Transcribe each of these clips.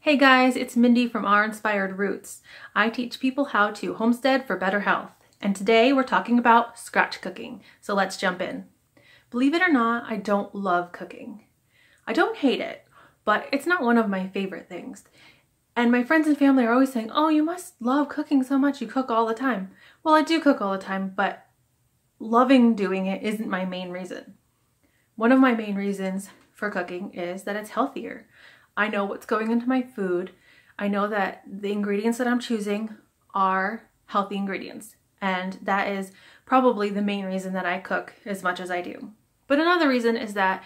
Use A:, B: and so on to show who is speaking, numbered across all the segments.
A: Hey guys, it's Mindy from Our Inspired Roots. I teach people how to homestead for better health, and today we're talking about scratch cooking, so let's jump in. Believe it or not, I don't love cooking. I don't hate it, but it's not one of my favorite things. And my friends and family are always saying, oh, you must love cooking so much, you cook all the time. Well, I do cook all the time, but loving doing it isn't my main reason. One of my main reasons for cooking is that it's healthier. I know what's going into my food. I know that the ingredients that I'm choosing are healthy ingredients. And that is probably the main reason that I cook as much as I do. But another reason is that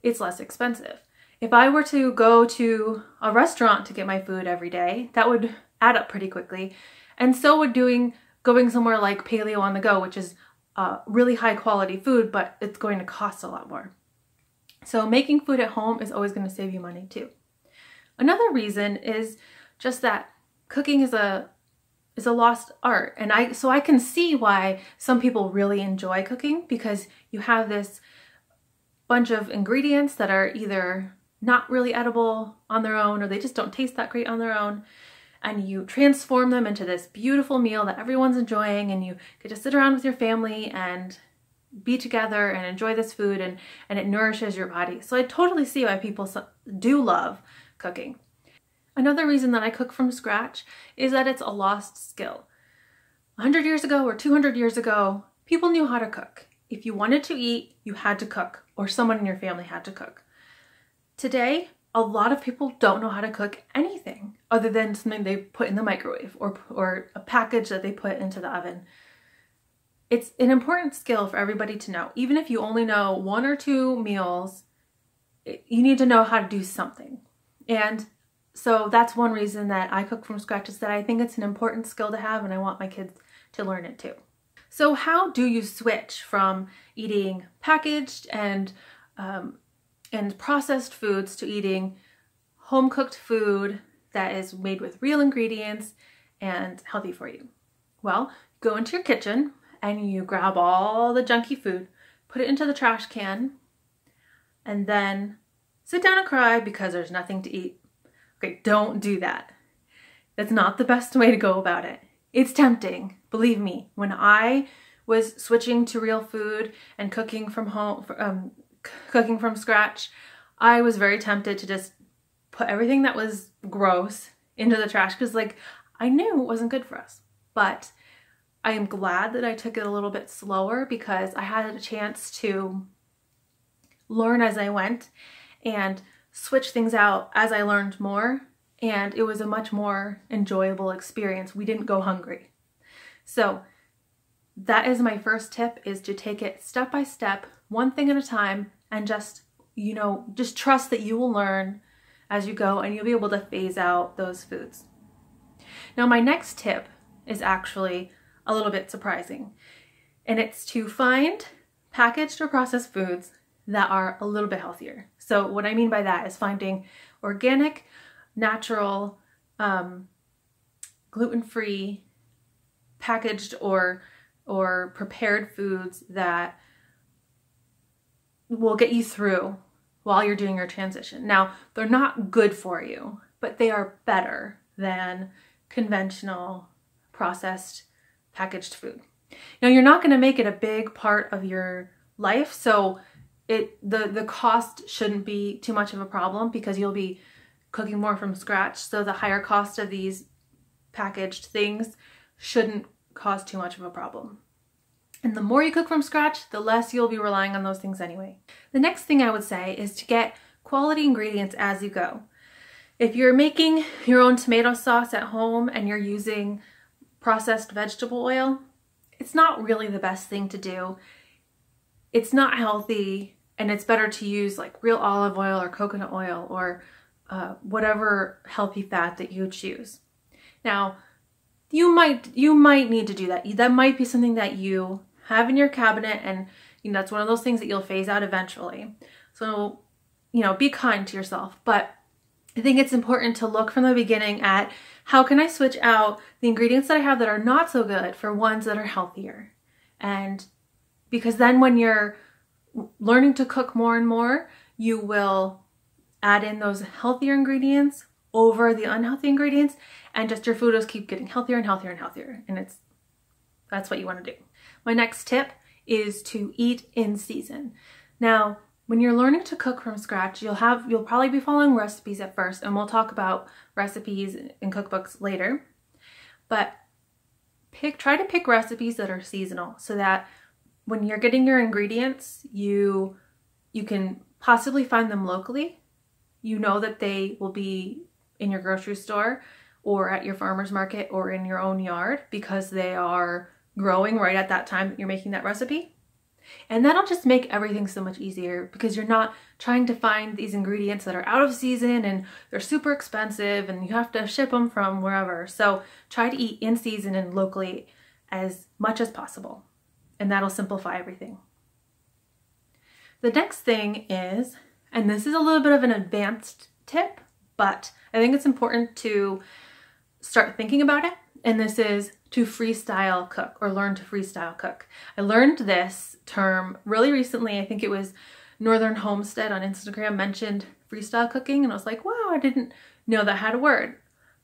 A: it's less expensive. If I were to go to a restaurant to get my food every day, that would add up pretty quickly. And so would going somewhere like Paleo on the Go, which is really high quality food, but it's going to cost a lot more. So making food at home is always going to save you money too. Another reason is just that cooking is a lost art, and so I can see why some people really enjoy cooking, because you have this bunch of ingredients that are either not really edible on their own, or they just don't taste that great on their own, and you transform them into this beautiful meal that everyone's enjoying, and you get to sit around with your family and be together and enjoy this food, and it nourishes your body. So I totally see why people do love cooking. Another reason that I cook from scratch is that it's a lost skill. 100 years ago or 200 years ago, people knew how to cook. If you wanted to eat, you had to cook, or someone in your family had to cook. Today, a lot of people don't know how to cook anything other than something they put in the microwave or a package that they put into the oven. It's an important skill for everybody to know. Even if you only know one or two meals, you need to know how to do something. And so that's one reason that I cook from scratch, is that I think it's an important skill to have, and I want my kids to learn it too. So how do you switch from eating packaged and processed foods to eating home-cooked food that is made with real ingredients and healthy for you? Well, go into your kitchen and you grab all the junky food, put it into the trash can, and then sit down and cry because there's nothing to eat. Okay, don't do that. That's not the best way to go about it. It's tempting, believe me. When I was switching to real food and cooking from home, cooking from scratch, I was very tempted to just put everything that was gross into the trash, because I knew it wasn't good for us. But I am glad that I took it a little bit slower, because I had a chance to learn as I went and switch things out as I learned more, and it was a much more enjoyable experience. We didn't go hungry. So that is my first tip, is to take it step by step, one thing at a time, and just trust that you will learn as you go, and you'll be able to phase out those foods. Now my next tip is actually a little bit surprising, and it's to find packaged or processed foods that are a little bit healthier. So what I mean by that is finding organic, natural, gluten-free, packaged or prepared foods that will get you through while you're doing your transition. Now, they're not good for you, but they are better than conventional processed packaged food. Now, you're not going to make it a big part of your life, so the cost shouldn't be too much of a problem, because you'll be cooking more from scratch. So the higher cost of these packaged things shouldn't cause too much of a problem. And the more you cook from scratch, the less you'll be relying on those things anyway. The next thing I would say is to get quality ingredients as you go. If you're making your own tomato sauce at home and you're using processed vegetable oil, it's not really the best thing to do. It's not healthy, and it's better to use real olive oil or coconut oil or whatever healthy fat that you choose. Now, you might need to do that. That might be something that you have in your cabinet, and that's one of those things that you'll phase out eventually. So, be kind to yourself. But I think it's important to look from the beginning at, how can I switch out the ingredients that I have that are not so good for ones that are healthier? And because then when you're learning to cook more and more, you will add in those healthier ingredients over the unhealthy ingredients, and just your food will keep getting healthier and healthier and healthier. And that's what you want to do. My next tip is to eat in season. Now, when you're learning to cook from scratch, you'll probably be following recipes at first, and we'll talk about recipes and cookbooks later. But try to pick recipes that are seasonal so that when you're getting your ingredients, you can possibly find them locally. You know that they will be in your grocery store or at your farmer's market or in your own yard because they are growing right at that time that you're making that recipe. And that'll just make everything so much easier because you're not trying to find these ingredients that are out of season and they're super expensive and you have to ship them from wherever. So try to eat in season and locally as much as possible, and that'll simplify everything. The next thing is, and this is a little bit of an advanced tip, but I think it's important to start thinking about it, and this is to freestyle cook or learn to freestyle cook. I learned this term really recently. I think it was Northern Homestead on Instagram mentioned freestyle cooking, and I was like, wow, I didn't know that had a word.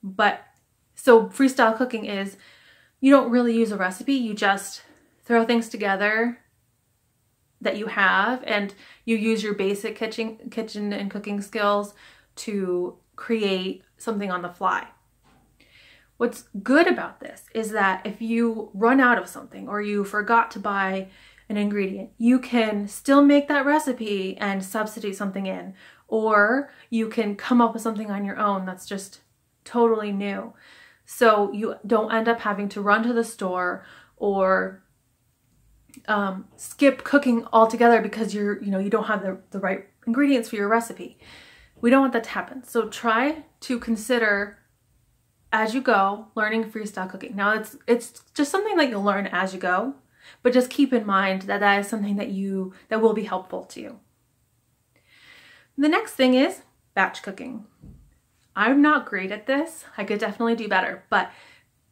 A: But so freestyle cooking is, you don't really use a recipe, you just throw things together that you have, and you use your basic kitchen and cooking skills to create something on the fly. What's good about this is that if you run out of something or you forgot to buy an ingredient, you can still make that recipe and substitute something in, or you can come up with something on your own that's just totally new. So you don't end up having to run to the store or skip cooking altogether because you don't have the right ingredients for your recipe. We don't want that to happen. So try to consider as you go learning freestyle cooking. Now it's just something that you'll learn as you go, but just keep in mind that that is something that will be helpful to you. The next thing is batch cooking. I'm not great at this. I could definitely do better, but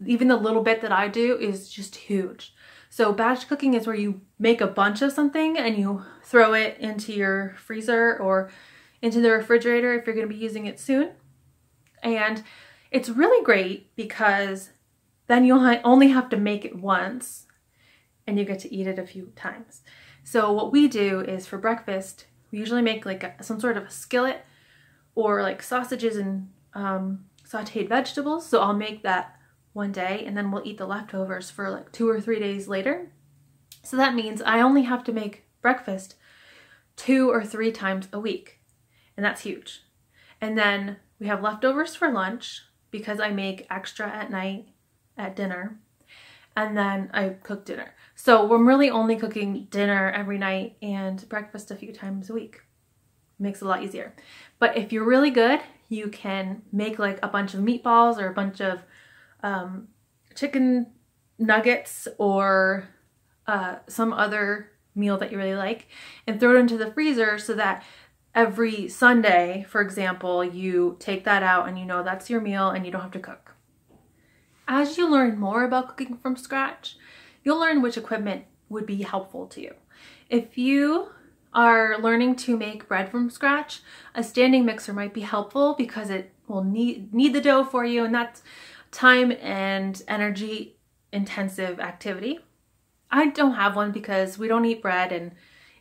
A: even the little bit that I do is just huge. So batch cooking is where you make a bunch of something and you throw it into your freezer or into the refrigerator if you're going to be using it soon. And it's really great because then you'll only have to make it once and you get to eat it a few times. So what we do is for breakfast, we usually make like some sort of a skillet or like sausages and sauteed vegetables. So I'll make that one day and then we'll eat the leftovers for like 2 or 3 days later. So that means I only have to make breakfast 2 or 3 times a week, and that's huge. And then we have leftovers for lunch because I make extra at night at dinner, and then I cook dinner. So I'm really only cooking dinner every night and breakfast a few times a week. Makes it a lot easier. But if you're really good, you can make like a bunch of meatballs or a bunch of chicken nuggets or some other meal that you really like and throw it into the freezer so that every Sunday, for example, you take that out and you know that's your meal and you don't have to cook. As you learn more about cooking from scratch, you'll learn which equipment would be helpful to you. If you are learning to make bread from scratch, a standing mixer might be helpful because it will knead the dough for you, and that's time and energy intensive activity. I don't have one because we don't eat bread, and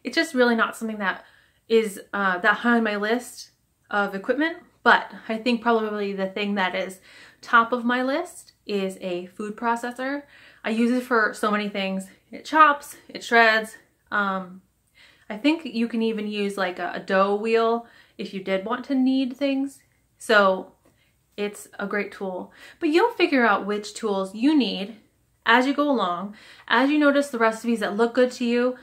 A: it's just really not something that is that high on my list of equipment. But I think probably the thing that is top of my list is a food processor. I use it for so many things. It chops, it shreds. I think you can even use like a dough wheel if you did want to knead things. So it's a great tool. But you'll figure out which tools you need as you go along. As you notice the recipes that look good to you,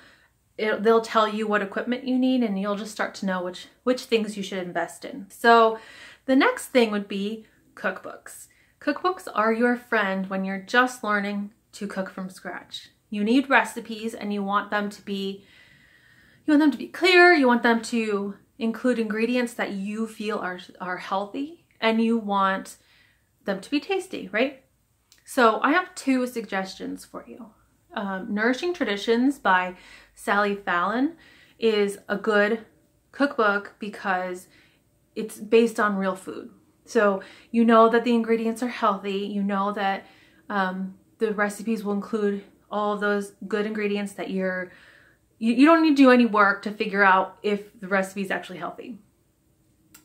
A: they'll tell you what equipment you need, and you'll just start to know which things you should invest in. So the next thing would be cookbooks. Cookbooks are your friend when you're just learning to cook from scratch. You need recipes and you want them to be clear, you want them to include ingredients that you feel are healthy, and you want them to be tasty, right? So I have 2 suggestions for you. Nourishing Traditions by Sally Fallon is a good cookbook because it's based on real food. So you know that the ingredients are healthy. You know that the recipes will include all of those good ingredients that you don't need to do any work to figure out if the recipe is actually healthy.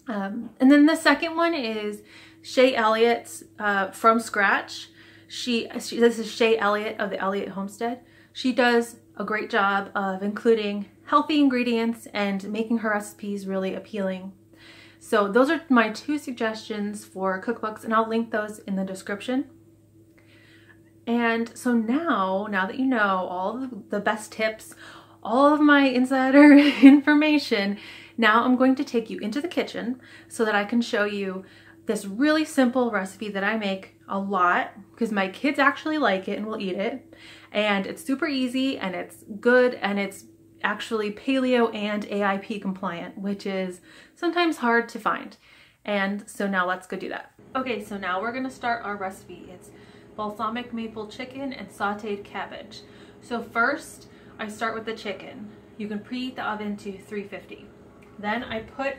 A: And then the second one is Shay Elliott's From Scratch. This is Shay Elliott of the Elliott Homestead. She does a great job of including healthy ingredients and making her recipes really appealing. So those are my 2 suggestions for cookbooks, and I'll link those in the description. And so now that you know all the best tips, all of my insider information, now I'm going to take you into the kitchen so that I can show you this really simple recipe that I make a lot because my kids actually like it and will eat it. And it's super easy and it's good and it's actually paleo and AIP compliant, which is sometimes hard to find. And so now let's go do that. Okay, so now we're gonna start our recipe. It's balsamic maple chicken and sauteed cabbage. So first, I start with the chicken. You can preheat the oven to 350. Then I put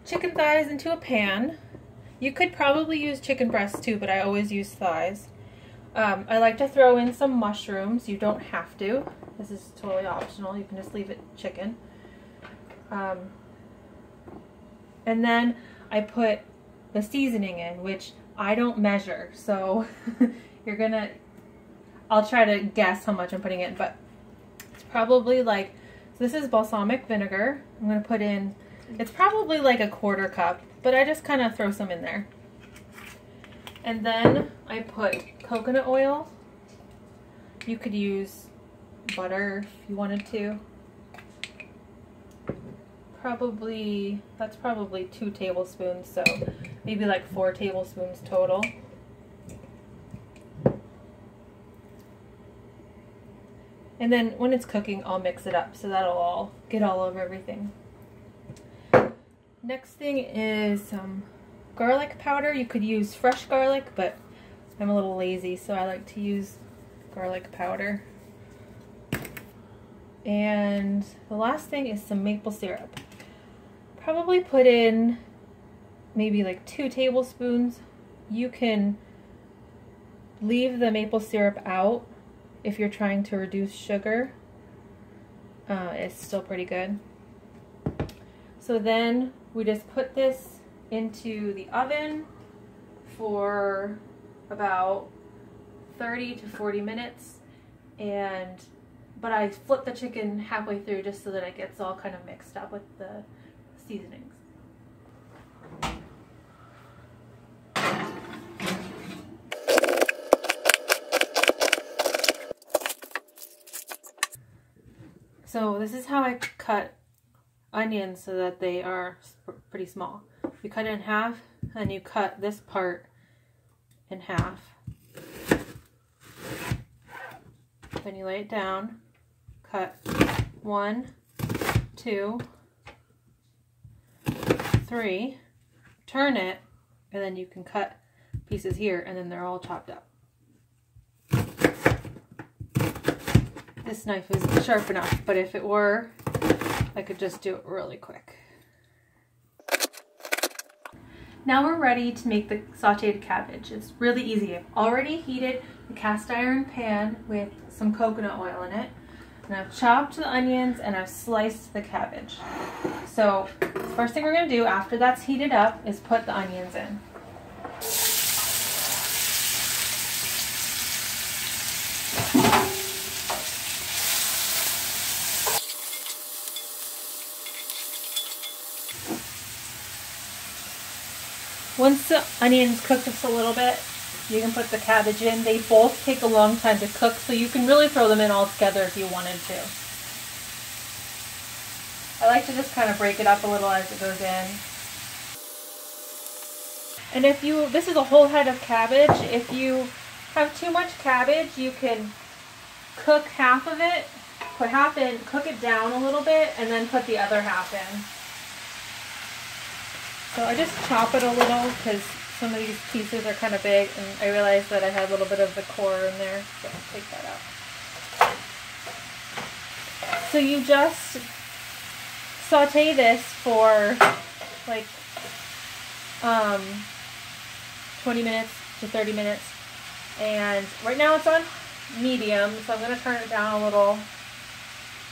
A: chicken thighs into a pan. You could probably use chicken breasts too, but I always use thighs. I like to throw in some mushrooms. You don't have to. This is totally optional. You can just leave it chicken. And then I put the seasoning in, which I don't measure. So I'll try to guess how much I'm putting in, but it's probably like, so this is balsamic vinegar. I'm going to put in, it's probably like a 1/4 cup, but I just kind of throw some in there. And then I put coconut oil. You could use butter if you wanted to. That's probably 2 tablespoons, so maybe like 4 tablespoons total. And then when it's cooking, I'll mix it up so that'll all get all over everything. Next thing is some garlic powder. You could use fresh garlic, but I'm a little lazy, so I like to use garlic powder. And the last thing is some maple syrup. Probably put in maybe like 2 tablespoons. You can leave the maple syrup out if you're trying to reduce sugar. It's still pretty good. So then we just put this into the oven for about 30 to 40 minutes, but I flip the chicken halfway through just so that it gets all kind of mixed up with the seasonings. So this is how I cut onions so that they are pretty small. You cut it in half, and you cut this part in half. Then you lay it down, cut 1, 2, 3, turn it, and then you can cut pieces here, and then they're all chopped up. This knife isn't sharp enough, but if it were, I could just do it really quick. Now we're ready to make the sauteed cabbage. It's really easy. I've already heated the cast iron pan with some coconut oil in it, and I've chopped the onions and I've sliced the cabbage. So the first thing we're going to do after that's heated up is put the onions in. Once the onions cook just a little bit, you can put the cabbage in. They both take a long time to cook, so you can really throw them in all together if you wanted to. I like to just kind of break it up a little as it goes in. And this is a whole head of cabbage. If you have too much cabbage, you can cook half of it, put half in, cook it down a little bit, and then put the other half in. So I just chop it a little because some of these pieces are kind of big, and I realized that I had a little bit of the core in there, so I'll take that out. So you just saute this for like 20 minutes to 30 minutes. And right now it's on medium, so I'm going to turn it down a little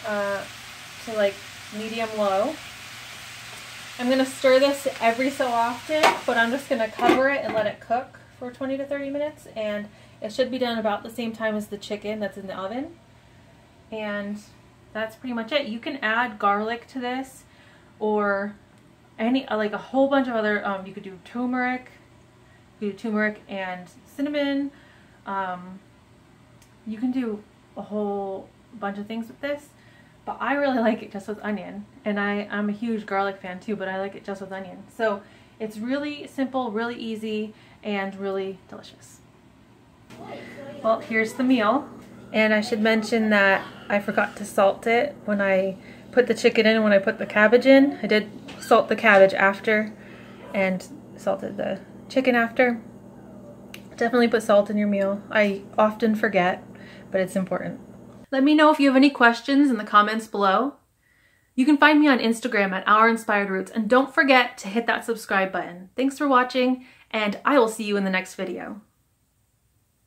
A: to like medium low. I'm going to stir this every so often, but I'm just going to cover it and let it cook for 20 to 30 minutes, and it should be done about the same time as the chicken that's in the oven. And that's pretty much it. You can add garlic to this, or any like a whole bunch of other, you could do turmeric, and cinnamon. You can do a whole bunch of things with this, but I really like it just with onion, and I'm a huge garlic fan too, but I like it just with onion. So it's really simple, really easy, and really delicious. Well, here's the meal, and I should mention that I forgot to salt it when I put the chicken in and when I put the cabbage in. I did salt the cabbage after and salted the chicken after. Definitely put salt in your meal. I often forget, but it's important. Let me know if you have any questions in the comments below. You can find me on Instagram at Our Inspired Roots, and don't forget to hit that subscribe button. Thanks for watching, and I will see you in the next video.